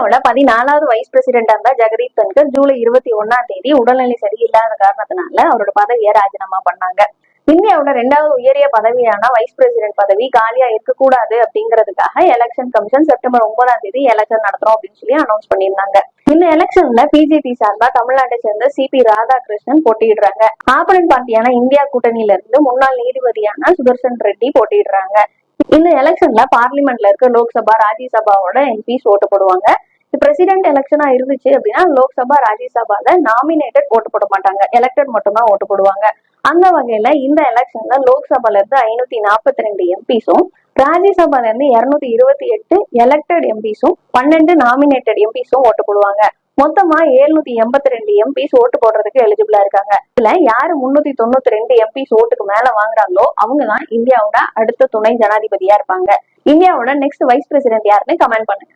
இந்தியாவோட 14வது வைஸ் பிரசிடென்டா இருந்த ஜெகதீப் தன்கர் ஜூலை 21 உடல்நிலை சரியில்லாத காரணத்தினால அவரோட பதவியை ராஜினாமா பண்ணாங்க. இந்தியாவோட 2வது உயரிய பதவியான வைஸ் பிரசிடென்ட் பதவி காலியா இருக்கக்கூடாது அப்படிங்கிறதுக்காக எலெக்ஷன் கமிஷன் செப்டம்பர் 9 எலெக்ஷன் நடத்துறோம் அப்படின்னு சொல்லி அனௌன்ஸ் பண்ணியிருந்தாங்க. இந்த எலெக்ஷன்ல பிஜேபி சார்பா தமிழ்நாட்டை சேர்ந்த சிபி ராதாகிருஷ்ணன் போட்டியிடுறாங்க. ஆப்போனன்ட் பார்ட்டியான இந்தியா கூட்டணியில இருந்து முன்னாள் நீதிபதியான சுதர்சன் ரெட்டி போட்டியிடுறாங்க. இந்த எலெக்ஷன்ல பார்லிமெண்ட்ல இருக்க லோக்சபா ராஜ்யசபாவோட எம்பிஸ் ஓட்டு போடுவாங்க. பிரசிடென்ட் எலெக்ஷனா இருந்துச்சு அப்படின்னா லோக்சபா ராஜ்யசபால நாமினேட்டட் ஓட்டு போட மாட்டாங்க, எலெக்டட் மட்டும் தான் ஓட்டு போடுவாங்க. அந்த வகையில இந்த எலெக்ஷன்ல லோக்சபால இருந்து 542 எம்பிஸும் ராஜ்யசபால இருந்து 228 எலெக்டட் எம்பிஸும் 12 நாமினேட்டட் எம்பிஸும் ஓட்டு போடுவாங்க. மொத்தமா 782 எம்பிஸ் ஓட்டு போடுறதுக்கு எலிஜிபிளா இருக்காங்க. இதுல யாரு 392 எம்பிஸ் ஓட்டுக்கு மேல வாங்குறாங்களோ அவங்க தான் இந்தியாவோட அடுத்த துணை ஜனாதிபதியா இருப்பாங்க. இந்தியாவோட நெக்ஸ்ட் வைஸ் பிரசிடென்ட் யாருன்னு கமெண்ட் பண்ணுங்க.